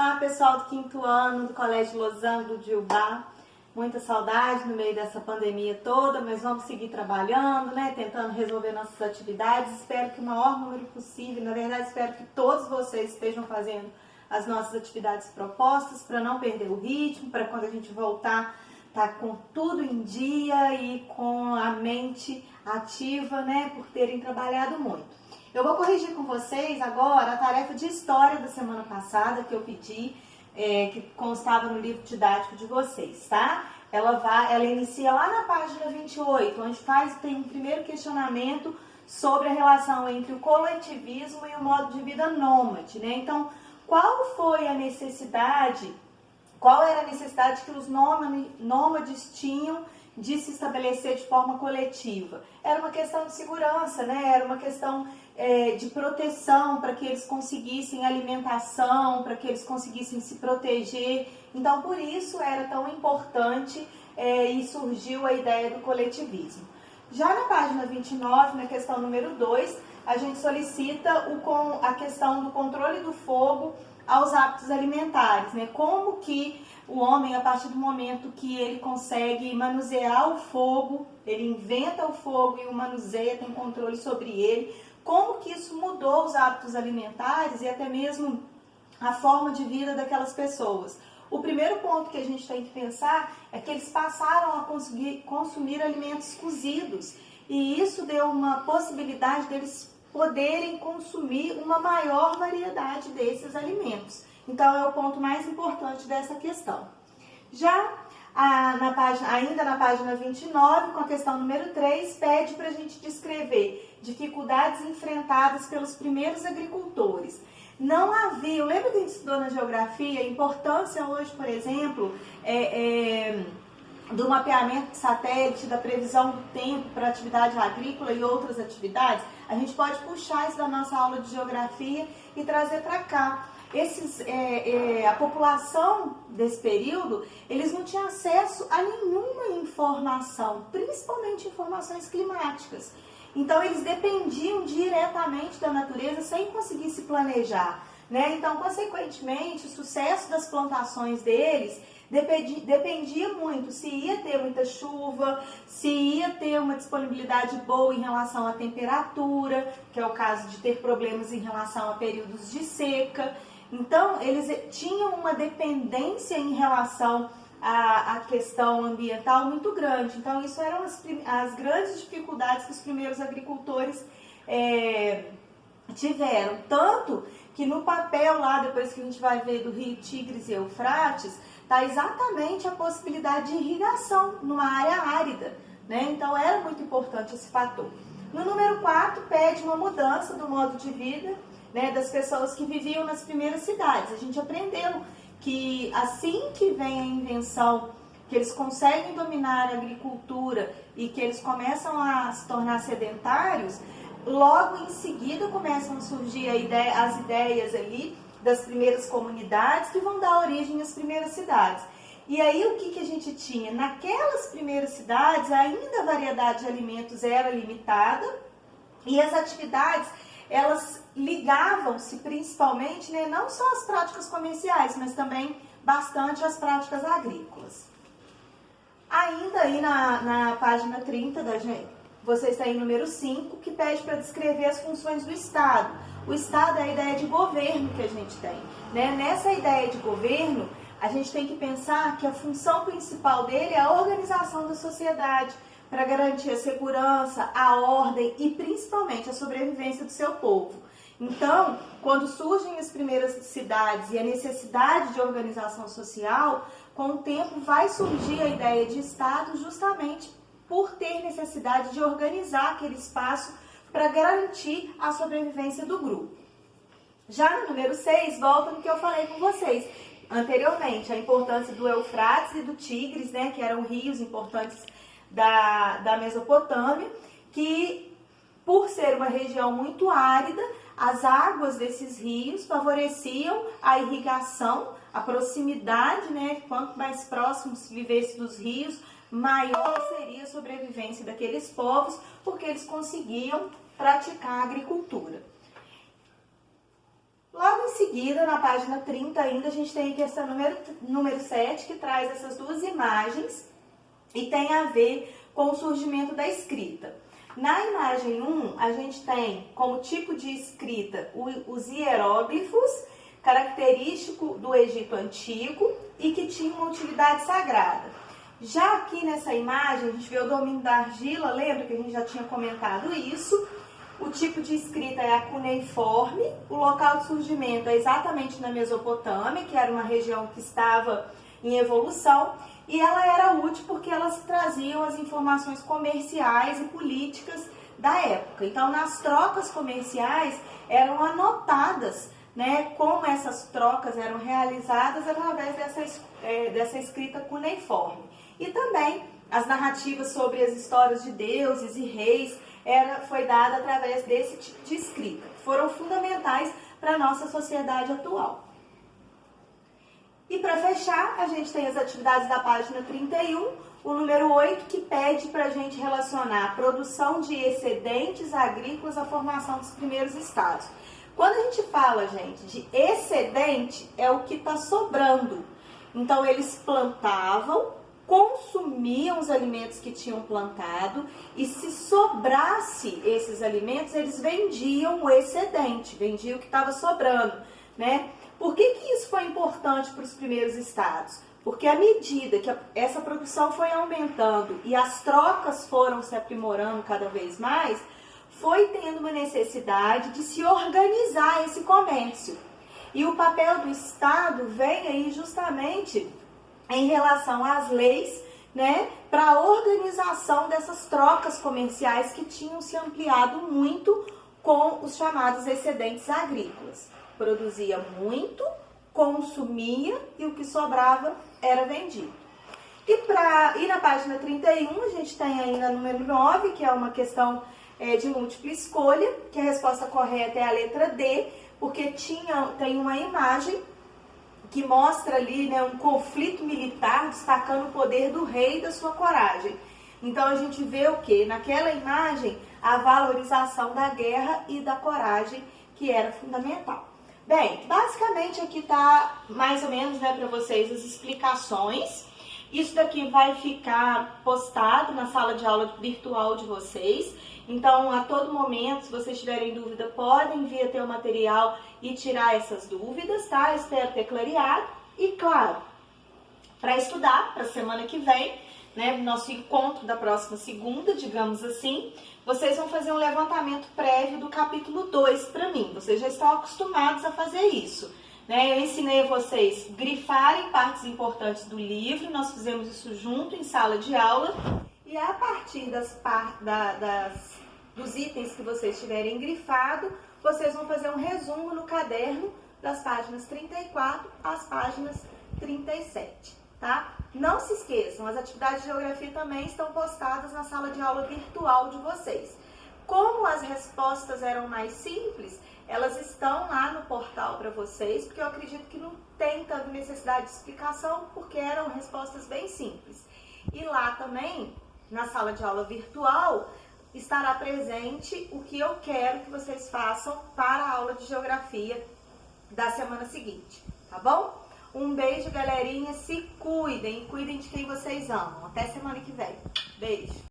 Olá, pessoal do 5º ano do Colégio Losango do Jubá. Muita saudade no meio dessa pandemia toda, mas vamos seguir trabalhando, né? Tentando resolver nossas atividades. Espero que o maior número possível, na verdade, espero que todos vocês estejam fazendo as nossas atividades propostas para não perder o ritmo, para quando a gente voltar, tá com tudo em dia e com a mente ativa, né? Por terem trabalhado muito. Eu vou corrigir com vocês agora a tarefa de história da semana passada que eu pedi, que constava no livro didático de vocês, tá? Ela inicia lá na página 28, onde tem um primeiro questionamento sobre a relação entre o coletivismo e o modo de vida nômade, né? Então, qual era a necessidade que os nômades tinham de se estabelecer de forma coletiva? Era uma questão de segurança, né? Era uma questão de proteção, para que eles conseguissem alimentação, para que eles conseguissem se proteger. Então, por isso era tão importante e surgiu a ideia do coletivismo. Já na página 29, na questão número 2, a gente solicita a questão do controle do fogo aos hábitos alimentares, né? Como que o homem, a partir do momento que ele consegue manusear o fogo, ele inventa o fogo e o manuseia, tem controle sobre ele, como que isso mudou os hábitos alimentares e até mesmo a forma de vida daquelas pessoas. O primeiro ponto que a gente tem que pensar é que eles passaram a conseguir consumir alimentos cozidos, e isso deu uma possibilidade deles poderem consumir uma maior variedade desses alimentos. Então, é o ponto mais importante dessa questão. Já ainda na página 29, com a questão número 3, pede para a gente descrever dificuldades enfrentadas pelos primeiros agricultores. Não havia, lembra que a gente estudou na geografia, a importância hoje, por exemplo, do mapeamento de satélite, da previsão do tempo para atividade agrícola e outras atividades? A gente pode puxar isso da nossa aula de geografia e trazer para cá. A população desse período, eles não tinham acesso a nenhuma informação, principalmente informações climáticas. Então, eles dependiam diretamente da natureza sem conseguir se planejar, né? Então, consequentemente, o sucesso das plantações deles dependia muito se ia ter muita chuva, se ia ter uma disponibilidade boa em relação à temperatura, que é o caso de ter problemas em relação a períodos de seca. Então, eles tinham uma dependência em relação à questão ambiental muito grande. Então, isso eram as grandes dificuldades que os primeiros agricultores tiveram. Tanto que no papel lá, depois que a gente vai ver do Rio Tigres e Eufrates, está exatamente a possibilidade de irrigação numa área árida, né? Então, era muito importante esse fator. No número 4, pede uma mudança do modo de vida, né, das pessoas que viviam nas primeiras cidades. A gente aprendeu que assim que vem a invenção, que eles conseguem dominar a agricultura e que eles começam a se tornar sedentários, logo em seguida começam a surgir as ideias ali das primeiras comunidades que vão dar origem às primeiras cidades. E aí o que a gente tinha? Naquelas primeiras cidades ainda a variedade de alimentos era limitada e as atividades, elas ligavam-se principalmente, né, não só às práticas comerciais, mas também bastante às práticas agrícolas. Ainda aí na página 30 vocês têm o número 5, que pede para descrever as funções do Estado. O Estado é a ideia de governo que a gente tem, né? Nessa ideia de governo, a gente tem que pensar que a função principal dele é a organização da sociedade, para garantir a segurança, a ordem e principalmente a sobrevivência do seu povo. Então, quando surgem as primeiras cidades e a necessidade de organização social, com o tempo vai surgir a ideia de Estado justamente por ter necessidade de organizar aquele espaço para garantir a sobrevivência do grupo. Já no número 6, volta no que eu falei com vocês anteriormente, a importância do Eufrates e do Tigres, né, que eram rios importantes da Mesopotâmia, que por ser uma região muito árida, as águas desses rios favoreciam a irrigação, a proximidade, né? Quanto mais próximo se vivesse dos rios, maior seria a sobrevivência daqueles povos, porque eles conseguiam praticar a agricultura. Logo em seguida, na página 30 ainda, a gente tem a questão número 7, que traz essas duas imagens e tem a ver com o surgimento da escrita. Na imagem 1, a gente tem como tipo de escrita os hieróglifos, característico do Egito Antigo e que tinha uma utilidade sagrada. Já aqui nessa imagem, a gente vê o domínio da argila, lembra que a gente já tinha comentado isso? O tipo de escrita é a cuneiforme, o local de surgimento é exatamente na Mesopotâmia, que era uma região que estava em evolução, e ela era útil porque elas traziam as informações comerciais e políticas da época. Então, nas trocas comerciais eram anotadas, né, como essas trocas eram realizadas através dessa escrita cuneiforme. E também as narrativas sobre as histórias de deuses e reis foi dada através desse tipo de escrita, que foram fundamentais para a nossa sociedade atual. E para fechar, a gente tem as atividades da página 31, o número 8, que pede para a gente relacionar a produção de excedentes agrícolas à formação dos primeiros estados. Quando a gente fala, gente, de excedente, é o que está sobrando. Então, eles plantavam, consumiam os alimentos que tinham plantado e se sobrasse esses alimentos, eles vendiam o excedente, vendiam o que estava sobrando, né? Por que isso foi importante para os primeiros estados? Porque à medida que essa produção foi aumentando e as trocas foram se aprimorando cada vez mais, foi tendo uma necessidade de se organizar esse comércio. E o papel do Estado vem aí justamente em relação às leis, né, para a organização dessas trocas comerciais que tinham se ampliado muito com os chamados excedentes agrícolas. Produzia muito, consumia e o que sobrava era vendido. E na página 31 a gente tem ainda o número 9, que é uma questão de múltipla escolha, que a resposta correta é a letra D, porque tem uma imagem que mostra ali, né, um conflito militar destacando o poder do rei e da sua coragem. Então a gente vê o quê? Naquela imagem, a valorização da guerra e da coragem, que era fundamental. Bem, basicamente aqui está mais ou menos, né, para vocês as explicações. Isso daqui vai ficar postado na sala de aula virtual de vocês. Então, a todo momento, se vocês tiverem dúvida, podem vir até o material e tirar essas dúvidas, tá? Espero ter clareado. E, claro, para estudar para a semana que vem, né, nosso encontro da próxima segunda, digamos assim, vocês vão fazer um levantamento prévio do capítulo 2 para mim. Vocês já estão acostumados a fazer isso, né? Eu ensinei a vocês grifarem partes importantes do livro, nós fizemos isso junto em sala de aula. E a partir dos itens que vocês tiverem grifado, vocês vão fazer um resumo no caderno das páginas 34 às páginas 37, tá? Não se esqueçam, as atividades de geografia também estão postadas na sala de aula virtual de vocês. Como as respostas eram mais simples, elas estão lá no portal para vocês, porque eu acredito que não tem tanta necessidade de explicação, porque eram respostas bem simples. E lá também, na sala de aula virtual, estará presente o que eu quero que vocês façam para a aula de geografia da semana seguinte, tá bom? Um beijo, galerinha, se cuidem e cuidem de quem vocês amam. Até semana que vem. Beijo!